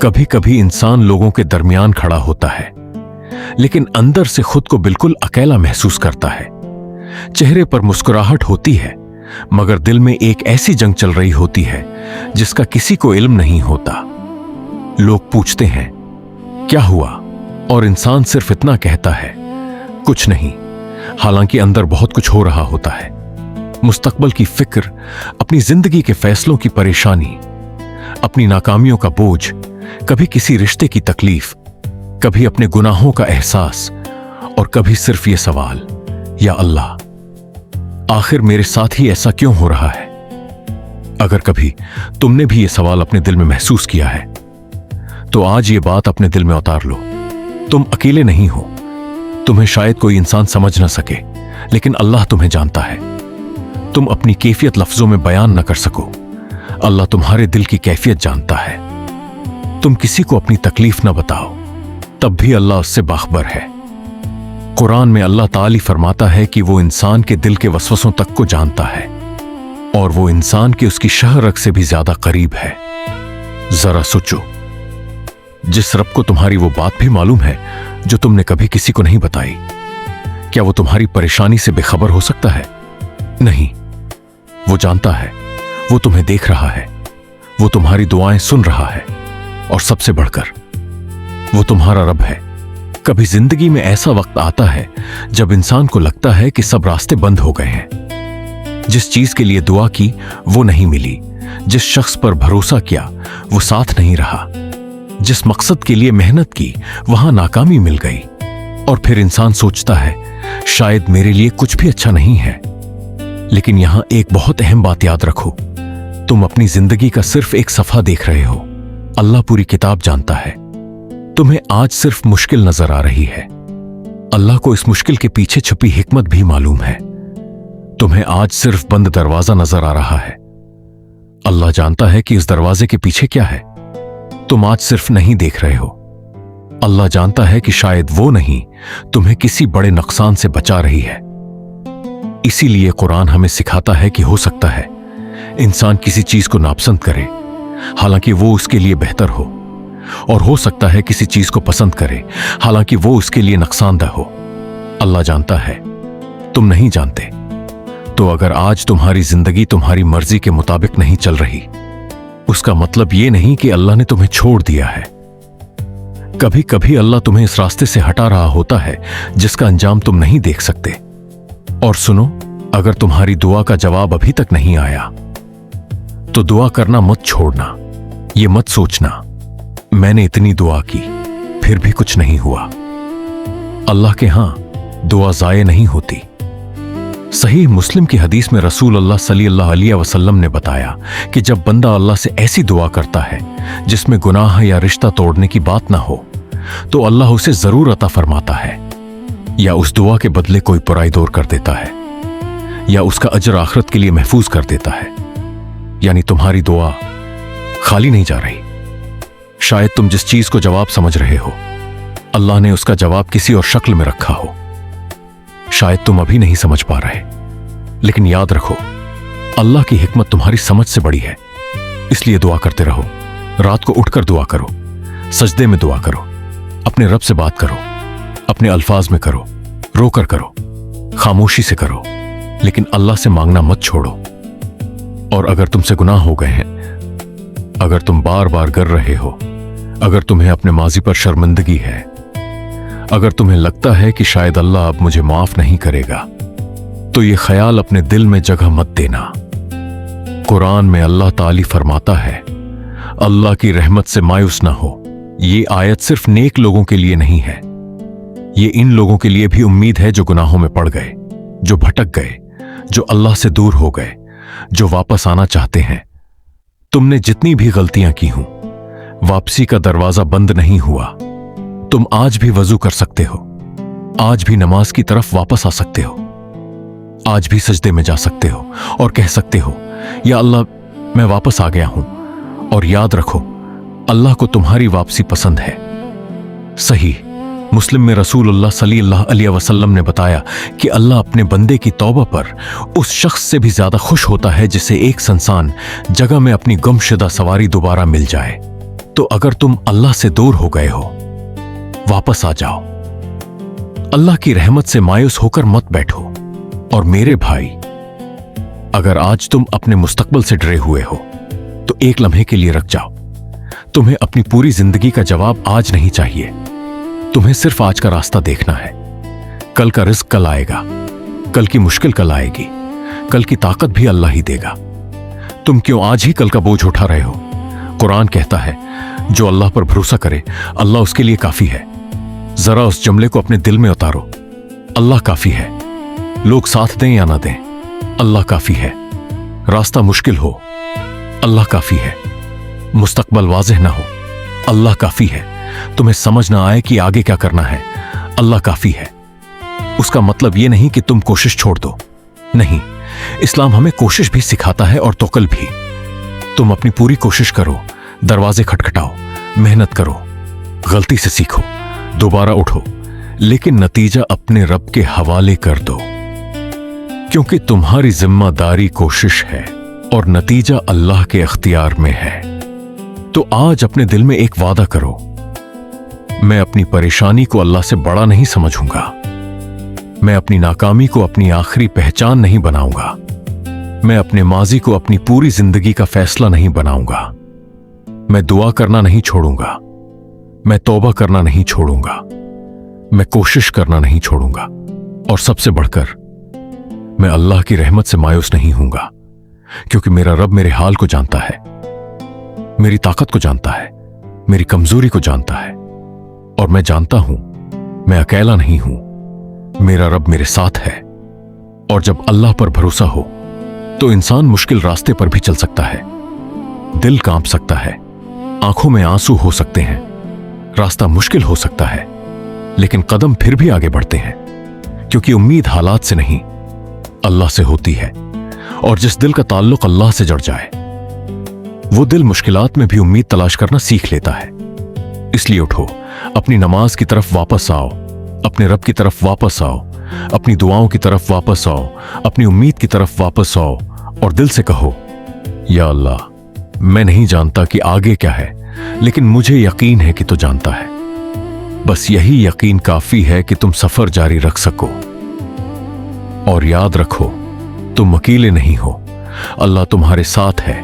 कभी कभी इंसान लोगों के दरमियान खड़ा होता है, लेकिन अंदर से खुद को बिल्कुल अकेला महसूस करता है। चेहरे पर मुस्कुराहट होती है, मगर दिल में एक ऐसी जंग चल रही होती है जिसका किसी को इल्म नहीं होता। लोग पूछते हैं क्या हुआ, और इंसान सिर्फ इतना कहता है कुछ नहीं, हालांकि अंदर बहुत कुछ हो रहा होता है। मुस्तकबल की फिक्र, अपनी जिंदगी के फैसलों की परेशानी, अपनी नाकामियों का बोझ, कभी किसी रिश्ते की तकलीफ, कभी अपने गुनाहों का एहसास, और कभी सिर्फ ये सवाल, या अल्लाह आखिर मेरे साथ ही ऐसा क्यों हो रहा है। अगर कभी तुमने भी ये सवाल अपने दिल में महसूस किया है तो आज ये बात अपने दिल में उतार लो। तुम अकेले नहीं हो। तुम्हें शायद कोई इंसान समझ ना सके, लेकिन अल्लाह तुम्हें जानता है। तुम अपनी कैफियत लफ्जों में बयान न कर सको, अल्लाह तुम्हारे दिल की कैफियत जानता है। तुम किसी को अपनी तकलीफ न बताओ, तब भी अल्लाह उससे बाखबर है। कुरान में अल्लाह ताली फरमाता है कि वो इंसान के दिल के वसवसों तक को जानता है, और वो इंसान के उसकी शहरक से भी ज्यादा करीब है। जरा सोचो, जिस रब को तुम्हारी वो बात भी मालूम है जो तुमने कभी किसी को नहीं बताई, क्या वो तुम्हारी परेशानी से बेखबर हो सकता है? नहीं, वो जानता है, वो तुम्हें देख रहा है, वो तुम्हारी दुआएं सुन रहा है, और सबसे बढ़कर वो तुम्हारा रब है। कभी जिंदगी में ऐसा वक्त आता है जब इंसान को लगता है कि सब रास्ते बंद हो गए हैं। जिस चीज के लिए दुआ की वो नहीं मिली, जिस शख्स पर भरोसा किया वो साथ नहीं रहा, जिस मकसद के लिए मेहनत की वहां नाकामी मिल गई, और फिर इंसान सोचता है शायद मेरे लिए कुछ भी अच्छा नहीं है। लेकिन यहां एक बहुत अहम बात याद रखो, तुम अपनी जिंदगी का सिर्फ एक सफा देख रहे हो, अल्लाह पूरी किताब जानता है। तुम्हें आज सिर्फ मुश्किल नजर आ रही है, अल्लाह को इस मुश्किल के पीछे छुपी हिकमत भी मालूम है। तुम्हें आज सिर्फ बंद दरवाजा नजर आ रहा है, अल्लाह जानता है कि इस दरवाजे के पीछे क्या है। तुम आज सिर्फ नहीं देख रहे हो, अल्लाह जानता है कि शायद वो नहीं तुम्हें किसी बड़े नुकसान से बचा रही है। इसीलिए कुरान हमें सिखाता है कि हो सकता है इंसान किसी चीज को नापसंद करे, हालांकि वो उसके लिए बेहतर हो, और हो सकता है किसी चीज को पसंद करे, हालांकि वो उसके लिए नुकसानदेह हो। अल्लाह जानता है, तुम नहीं जानते। तो अगर आज तुम्हारी जिंदगी तुम्हारी मर्जी के मुताबिक नहीं चल रही, उसका मतलब ये नहीं कि अल्लाह ने तुम्हें छोड़ दिया है। कभी कभी अल्लाह तुम्हें इस रास्ते से हटा रहा होता है जिसका अंजाम तुम नहीं देख सकते। और सुनो, अगर तुम्हारी दुआ का जवाब अभी तक नहीं आया तो दुआ करना मत छोड़ना। ये मत सोचना मैंने इतनी दुआ की फिर भी कुछ नहीं हुआ। अल्लाह के हां दुआ जाये नहीं होती। सही मुस्लिम की हदीस में रसूल अल्लाह सल्लल्लाहु अलैहि वसल्लम ने बताया कि जब बंदा अल्लाह से ऐसी दुआ करता है जिसमें गुनाह या रिश्ता तोड़ने की बात ना हो, तो अल्लाह उसे जरूर अता फरमाता है, या उस दुआ के बदले कोई बुराई दूर कर देता है, या उसका अजर आखिरत के लिए महफूज कर देता है। यानी तुम्हारी दुआ खाली नहीं जा रही। शायद तुम जिस चीज को जवाब समझ रहे हो, अल्लाह ने उसका जवाब किसी और शक्ल में रखा हो। शायद तुम अभी नहीं समझ पा रहे, लेकिन याद रखो अल्लाह की हिकमत तुम्हारी समझ से बड़ी है। इसलिए दुआ करते रहो। रात को उठकर दुआ करो, सजदे में दुआ करो, अपने रब से बात करो, अपने अल्फाज में करो, रोकर करो, खामोशी से करो, लेकिन अल्लाह से मांगना मत छोड़ो। और अगर तुमसे गुनाह हो गए हैं, अगर तुम बार बार गर रहे हो, अगर तुम्हें अपने माजी पर शर्मिंदगी है, अगर तुम्हें लगता है कि शायद अल्लाह अब मुझे माफ नहीं करेगा, तो ये ख्याल अपने दिल में जगह मत देना। कुरान में अल्लाह ताली फरमाता है, अल्लाह की रहमत से मायूस ना हो। ये आयत सिर्फ नेक लोगों के लिए नहीं है, ये इन लोगों के लिए भी उम्मीद है जो गुनाहों में पड़ गए, जो भटक गए, जो अल्लाह से दूर हो गए, जो वापस आना चाहते हैं। तुमने जितनी भी गलतियां की हों, वापसी का दरवाजा बंद नहीं हुआ। तुम आज भी वजू कर सकते हो, आज भी नमाज की तरफ वापस आ सकते हो, आज भी सजदे में जा सकते हो और कह सकते हो, या अल्लाह मैं वापस आ गया हूं। और याद रखो, अल्लाह को तुम्हारी वापसी पसंद है। सही मुस्लिम में रसूलुल्लाह सल्लल्लाहु अलैहि वसल्लम ने बताया कि अल्लाह अपने बंदे की तौबा पर उस शख्स से भी ज्यादा खुश होता है जिसे एक सुनसान जगह में अपनी गुमशुदा सवारी दोबारा मिल जाए। तो अगर तुम अल्लाह से दूर हो गए हो, वापस आ जाओ। अल्लाह की रहमत से मायूस होकर मत बैठो। और मेरे भाई, अगर आज तुम अपने मुस्तकबिल से डरे हुए हो तो एक लम्हे के लिए रुक जाओ। तुम्हें अपनी पूरी जिंदगी का जवाब आज नहीं चाहिए। तुम्हें सिर्फ आज का रास्ता देखना है। कल का रिस्क कल आएगा, कल की मुश्किल कल आएगी, कल की ताकत भी अल्लाह ही देगा। तुम क्यों आज ही कल का बोझ उठा रहे हो? कुरान कहता है, जो अल्लाह पर भरोसा करे अल्लाह उसके लिए काफी है। जरा उस जुमले को अपने दिल में उतारो। अल्लाह काफी है। लोग साथ दें या ना दें, अल्लाह काफी है। रास्ता मुश्किल हो, अल्लाह काफी है। मुस्तकबल वाज़ेह ना हो, अल्लाह काफी है। तुम्हें समझ ना आए कि आगे क्या करना है, अल्लाह काफी है। उसका मतलब यह नहीं कि तुम कोशिश छोड़ दो। नहीं, इस्लाम हमें कोशिश भी सिखाता है और तौक्ल भी। तुम अपनी पूरी कोशिश करो, दरवाजे खटखटाओ, मेहनत करो, गलती से सीखो, दोबारा उठो, लेकिन नतीजा अपने रब के हवाले कर दो, क्योंकि तुम्हारी जिम्मेदारी कोशिश है और नतीजा अल्लाह के अख्तियार में है। तो आज अपने दिल में एक वादा करो, मैं अपनी परेशानी को अल्लाह से बड़ा नहीं समझूंगा। मैं अपनी नाकामी को अपनी आखिरी पहचान नहीं बनाऊंगा। मैं अपने माजी को अपनी पूरी जिंदगी का फैसला नहीं बनाऊंगा। मैं दुआ करना नहीं छोड़ूंगा। मैं तौबा करना नहीं छोड़ूंगा। मैं कोशिश करना नहीं छोड़ूंगा। और सबसे बढ़कर, मैं अल्लाह की रहमत से मायूस नहीं हूंगा, क्योंकि मेरा रब मेरे हाल को जानता है, मेरी ताकत को जानता है, मेरी कमजोरी को जानता है। और मैं जानता हूं मैं अकेला नहीं हूं, मेरा रब मेरे साथ है। और जब अल्लाह पर भरोसा हो तो इंसान मुश्किल रास्ते पर भी चल सकता है। दिल कांप सकता है, आंखों में आंसू हो सकते हैं, रास्ता मुश्किल हो सकता है, लेकिन कदम फिर भी आगे बढ़ते हैं, क्योंकि उम्मीद हालात से नहीं, अल्लाह से होती है। और जिस दिल का ताल्लुक अल्लाह से जुड़ जाए, वो दिल मुश्किलात में भी उम्मीद तलाश करना सीख लेता है। इसलिए उठो, अपनी नमाज की तरफ वापस आओ, अपने रब की तरफ वापस आओ, अपनी दुआओं की तरफ वापस आओ, अपनी उम्मीद की तरफ वापस आओ और दिल से कहो, या अल्लाह, मैं नहीं जानता कि आगे क्या है, लेकिन मुझे यकीन है कि तू जानता है। बस यही यकीन काफी है कि तुम सफर जारी रख सको। और याद रखो, तुम अकेले नहीं हो, अल्लाह तुम्हारे साथ है।